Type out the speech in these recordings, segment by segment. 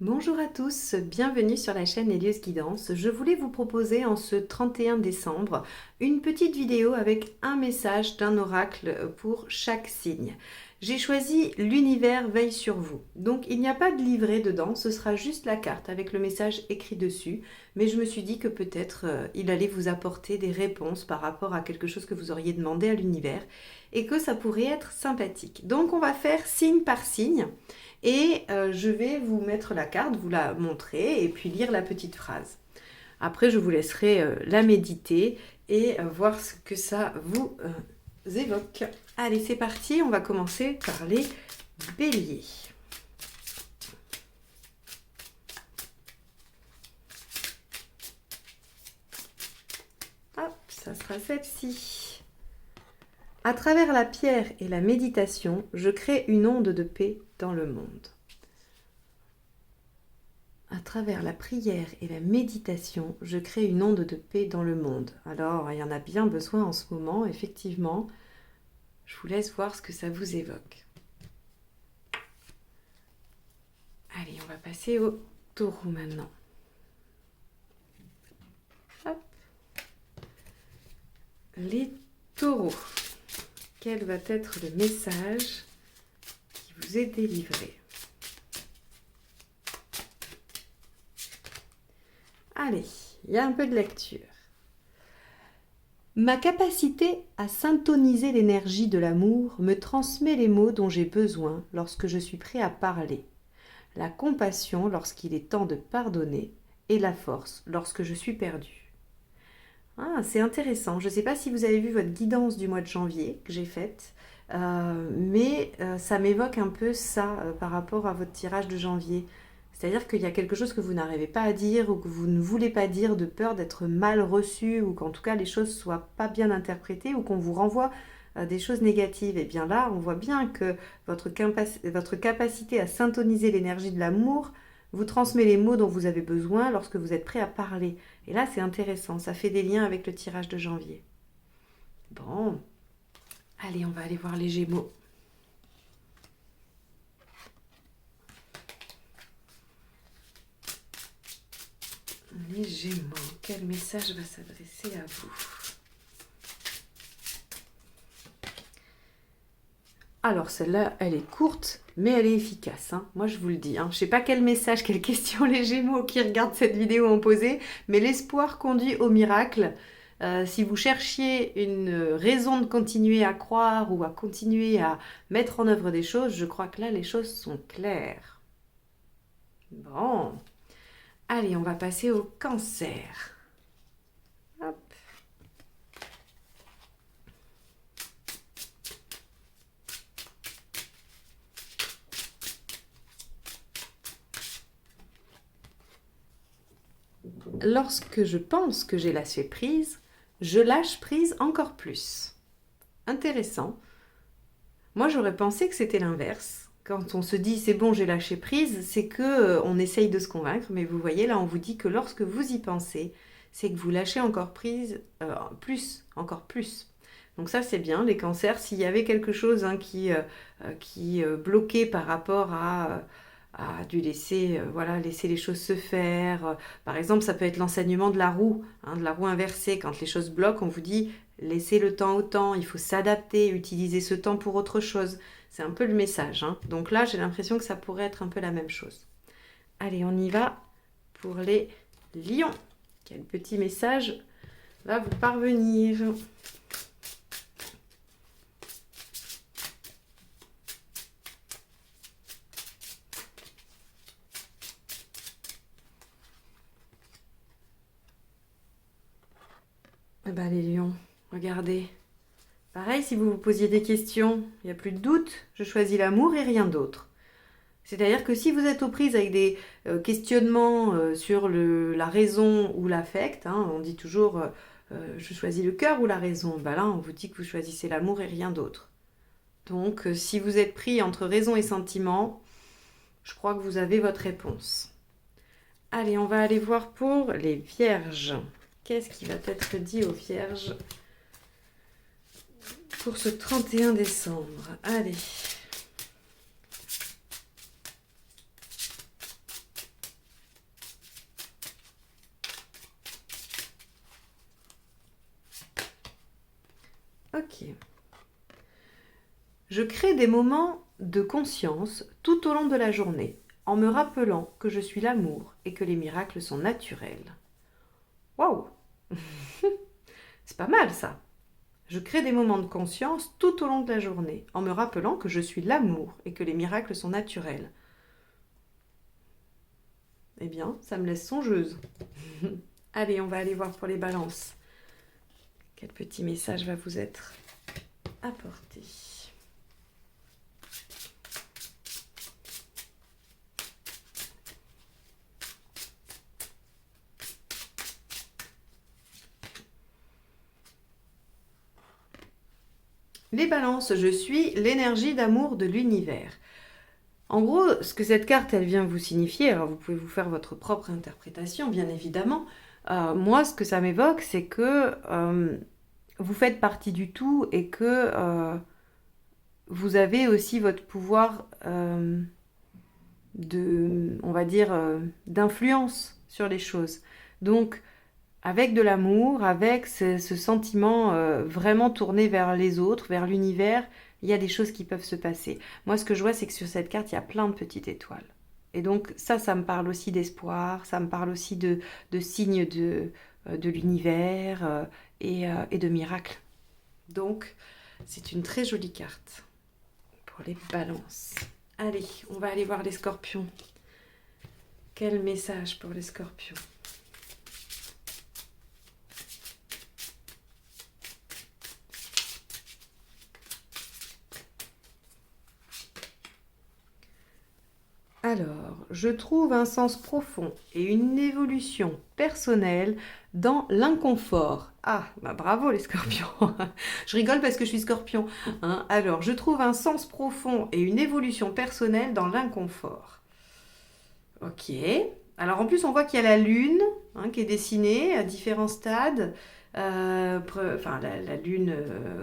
Bonjour à tous, bienvenue sur la chaîne Elios Guidance. Je voulais vous proposer en ce 31 décembre une petite vidéo avec un message d'un oracle pour chaque signe. J'ai choisi l'univers veille sur vous. Donc il n'y a pas de livret dedans, ce sera juste la carte avec le message écrit dessus. Mais je me suis dit que peut-être il allait vous apporter des réponses par rapport à quelque chose que vous auriez demandé à l'univers et que ça pourrait être sympathique. Donc on va faire signe par signe. Et je vais vous mettre la carte, vous la montrer et puis lire la petite phrase. Après, je vous laisserai la méditer et voir ce que ça vous évoque. Allez, c'est parti, on va commencer par les béliers. Hop, ça sera celle-ci. À travers la pierre et la méditation, je crée une onde de paix dans le monde. À travers la prière et la méditation, je crée une onde de paix dans le monde. Alors, il y en a bien besoin en ce moment, effectivement. Je vous laisse voir ce que ça vous évoque. Allez, on va passer au taureau maintenant. Hop. Les taureaux. Quel va être le message qui vous est délivré ? Allez, il y a un peu de lecture. Ma capacité à syntoniser l'énergie de l'amour me transmet les mots dont j'ai besoin lorsque je suis prêt à parler, la compassion lorsqu'il est temps de pardonner et la force lorsque je suis perdu. Ah, c'est intéressant. Je ne sais pas si vous avez vu votre guidance du mois de janvier que j'ai faite, mais ça m'évoque un peu ça par rapport à votre tirage de janvier. C'est-à-dire qu'il y a quelque chose que vous n'arrivez pas à dire ou que vous ne voulez pas dire de peur d'être mal reçu ou qu'en tout cas les choses ne soient pas bien interprétées ou qu'on vous renvoie des choses négatives. Et bien là, on voit bien que votre capacité à syntoniser l'énergie de l'amour vous transmet les mots dont vous avez besoin lorsque vous êtes prêt à parler. Et là, c'est intéressant, ça fait des liens avec le tirage de janvier. Bon, allez, on va aller voir les Gémeaux. Les Gémeaux, quel message va s'adresser à vous ? Alors celle-là, elle est courte, mais elle est efficace. Moi, je vous le dis. Je ne sais pas quel message, quelle question les Gémeaux qui regardent cette vidéo ont posé, mais l'espoir conduit au miracle. Si vous cherchiez une raison de continuer à croire ou à continuer à mettre en œuvre des choses, je crois que là, les choses sont claires. Bon. Allez, on va passer au Cancer. Hop. Lorsque je pense que j'ai lâché prise, je lâche prise encore plus. Intéressant. Moi, j'aurais pensé que c'était l'inverse. Quand on se dit c'est bon, j'ai lâché prise, c'est que on essaye de se convaincre. Mais vous voyez, là, on vous dit que lorsque vous y pensez, c'est que vous lâchez encore prise, encore plus. Donc ça, c'est bien. Les cancers, s'il y avait quelque chose qui bloquait par rapport à dû laisser, laisser les choses se faire. Par exemple, ça peut être l'enseignement de la roue inversée. Quand les choses bloquent, on vous dit laissez le temps au temps, il faut s'adapter, utiliser ce temps pour autre chose. C'est un peu le message. Donc là, j'ai l'impression que ça pourrait être un peu la même chose. Allez, on y va pour les lions. Quel petit message va vous parvenir ? Les lions, regardez. Pareil, si vous vous posiez des questions, il n'y a plus de doute, je choisis l'amour et rien d'autre. C'est-à-dire que si vous êtes aux prises avec des questionnements sur la raison ou l'affect, on dit toujours je choisis le cœur ou la raison. Là, on vous dit que vous choisissez l'amour et rien d'autre. Donc, si vous êtes pris entre raison et sentiment, je crois que vous avez votre réponse. Allez, on va aller voir pour les vierges. Qu'est-ce qui va être dit aux vierges pour ce 31 décembre ? Allez. Ok. Je crée des moments de conscience tout au long de la journée, en me rappelant que je suis l'amour et que les miracles sont naturels. Waouh! C'est pas mal ça. Je crée des moments de conscience tout au long de la journée, en me rappelant que je suis l'amour et que les miracles sont naturels. Eh bien, ça me laisse songeuse. Allez, on va aller voir pour les balances. Quel petit message va vous être apporté? Les balances, je suis l'énergie d'amour de l'univers. En gros, ce que cette carte, elle vient vous signifier, alors vous pouvez vous faire votre propre interprétation, bien évidemment. Moi, ce que ça m'évoque, c'est que vous faites partie du tout et que vous avez aussi votre pouvoir on va dire, d'influence sur les choses. Donc, avec de l'amour, avec ce sentiment vraiment tourné vers les autres, vers l'univers, il y a des choses qui peuvent se passer. Moi, ce que je vois, c'est que sur cette carte, il y a plein de petites étoiles. Et donc, ça me parle aussi d'espoir, ça me parle aussi de signes de l'univers et de miracles. Donc, c'est une très jolie carte pour les balances. Allez, on va aller voir les scorpions. Quel message pour les scorpions? Alors, je trouve un sens profond et une évolution personnelle dans l'inconfort. Ah, bah bravo les scorpions. Je rigole parce que je suis scorpion, hein. Alors, je trouve un sens profond et une évolution personnelle dans l'inconfort. Ok. Alors en plus, on voit qu'il y a la lune qui est dessinée à différents stades. Enfin, la lune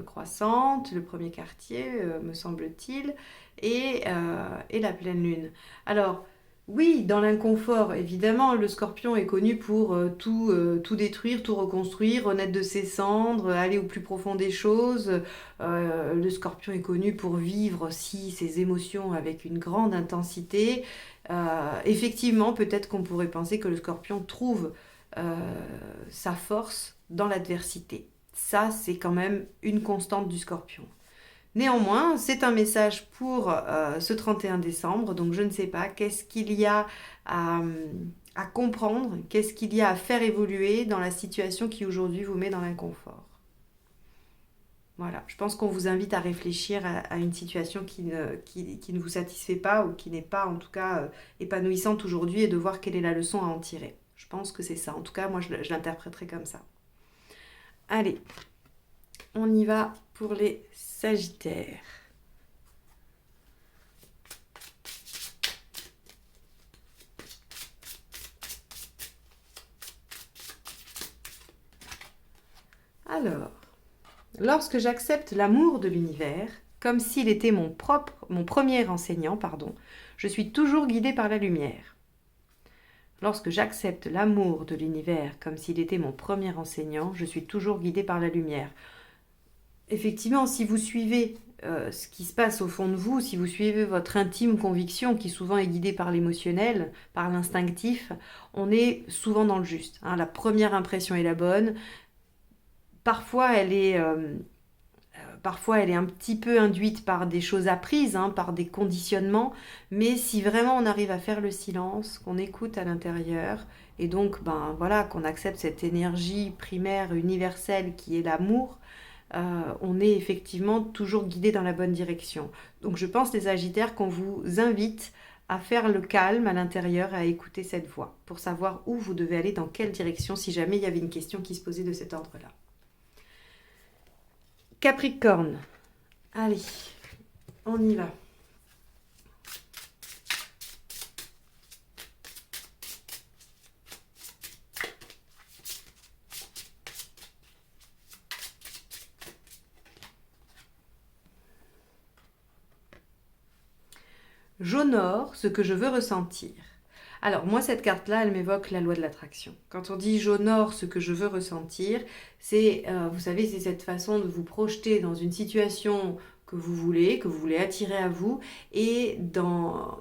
croissante, le premier quartier, me semble-t-il, et la pleine lune. Alors, oui, dans l'inconfort, évidemment, le scorpion est connu pour tout détruire, tout reconstruire, renaître de ses cendres, aller au plus profond des choses. Le scorpion est connu pour vivre aussi ses émotions avec une grande intensité. Effectivement, peut-être qu'on pourrait penser que le scorpion trouve euh, sa force dans l'adversité. Ça, c'est quand même une constante du scorpion. Néanmoins, c'est un message pour ce 31 décembre, donc je ne sais pas, qu'est-ce qu'il y a à comprendre, qu'est-ce qu'il y a à faire évoluer dans la situation qui aujourd'hui vous met dans l'inconfort. Voilà, je pense qu'on vous invite à réfléchir à une situation qui ne vous satisfait pas ou qui n'est pas en tout cas épanouissante aujourd'hui et de voir quelle est la leçon à en tirer. Je pense que c'est ça. En tout cas, moi, je l'interpréterai comme ça. Allez, on y va pour les Sagittaires. Alors, lorsque j'accepte l'amour de l'univers, comme s'il était mon premier enseignant, je suis toujours guidée par la lumière. Lorsque j'accepte l'amour de l'univers comme s'il était mon premier enseignant, je suis toujours guidée par la lumière. Effectivement, si vous suivez ce qui se passe au fond de vous, si vous suivez votre intime conviction qui souvent est guidée par l'émotionnel, par l'instinctif, on est souvent dans le juste. Hein. La première impression est la bonne. Parfois, parfois, elle est un petit peu induite par des choses apprises, par des conditionnements, mais si vraiment on arrive à faire le silence, qu'on écoute à l'intérieur, et donc voilà, qu'on accepte cette énergie primaire, universelle qui est l'amour, on est effectivement toujours guidé dans la bonne direction. Donc je pense, les Sagittaires, qu'on vous invite à faire le calme à l'intérieur, à écouter cette voix, pour savoir où vous devez aller, dans quelle direction, si jamais il y avait une question qui se posait de cet ordre-là. Capricorne, allez, on y va. J'honore ce que je veux ressentir. Alors moi, cette carte-là, elle m'évoque la loi de l'attraction. Quand on dit j'honore ce que je veux ressentir, c'est, vous savez, c'est cette façon de vous projeter dans une situation que vous voulez attirer à vous, et d'en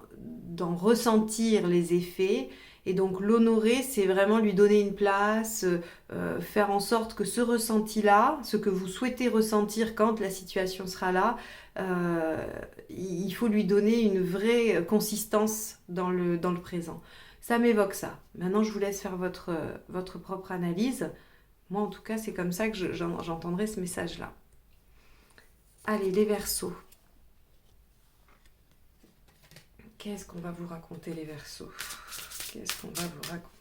ressentir les effets. Et donc l'honorer, c'est vraiment lui donner une place, faire en sorte que ce ressenti-là, ce que vous souhaitez ressentir quand la situation sera là, euh, il faut lui donner une vraie consistance dans le présent. Ça m'évoque ça. Maintenant, je vous laisse faire votre propre analyse. Moi, en tout cas, c'est comme ça que j'entendrai ce message-là. Allez, les Verseaux. Qu'est-ce qu'on va vous raconter, les Verseaux? Qu'est-ce qu'on va vous raconter?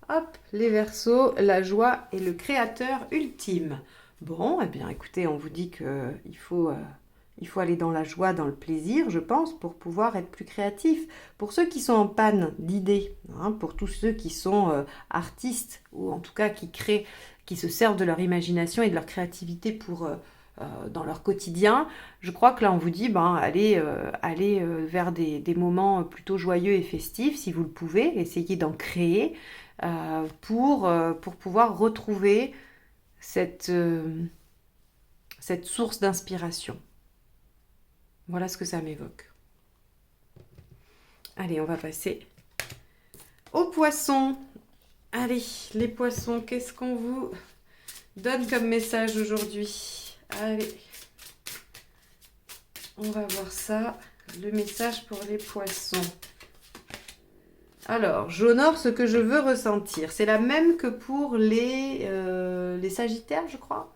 Hop, les Verseaux, la joie est le créateur ultime. Bon, eh bien, écoutez, on vous dit il faut aller dans la joie, dans le plaisir, je pense, pour pouvoir être plus créatif. Pour ceux qui sont en panne d'idées, hein, pour tous ceux qui sont artistes, ou en tout cas qui créent, qui se servent de leur imagination et de leur créativité dans leur quotidien, je crois que là, on vous dit, allez vers des moments plutôt joyeux et festifs, si vous le pouvez, essayez d'en créer pour pouvoir retrouver cette source d'inspiration. Voilà ce que ça m'évoque. Allez, on va passer aux poissons. Allez, les poissons, qu'est-ce qu'on vous donne comme message aujourd'hui? Allez, on va voir ça. Le message pour les poissons. Alors, j'honore ce que je veux ressentir. C'est la même que pour les Sagittaires, je crois.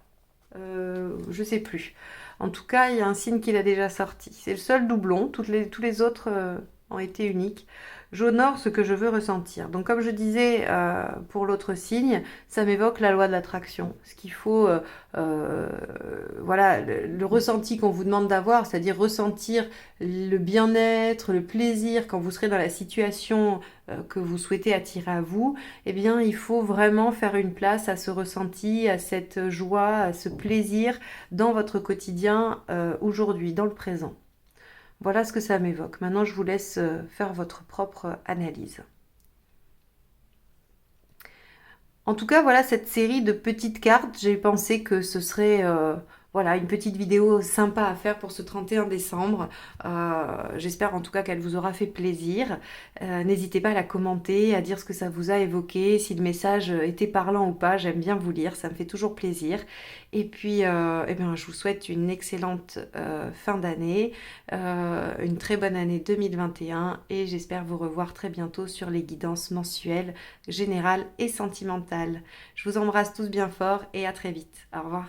Je sais plus. En tout cas, il y a un signe qu'il a déjà sorti. C'est le seul doublon. Tous les autres ont été uniques. J'honore ce que je veux ressentir. Donc, comme je disais pour l'autre signe, ça m'évoque la loi de l'attraction. Ce qu'il faut, voilà, le ressenti qu'on vous demande d'avoir, c'est-à-dire ressentir le bien-être, le plaisir quand vous serez dans la situation que vous souhaitez attirer à vous, eh bien, il faut vraiment faire une place à ce ressenti, à cette joie, à ce plaisir dans votre quotidien aujourd'hui, dans le présent. Voilà ce que ça m'évoque. Maintenant, je vous laisse faire votre propre analyse. En tout cas, voilà cette série de petites cartes. J'ai pensé que ce serait voilà, une petite vidéo sympa à faire pour ce 31 décembre. J'espère en tout cas qu'elle vous aura fait plaisir. N'hésitez pas à la commenter, à dire ce que ça vous a évoqué, si le message était parlant ou pas. J'aime bien vous lire, ça me fait toujours plaisir. Et puis, eh bien, je vous souhaite une excellente fin d'année, une très bonne année 2021 et j'espère vous revoir très bientôt sur les guidances mensuelles, générales et sentimentales. Je vous embrasse tous bien fort et à très vite. Au revoir.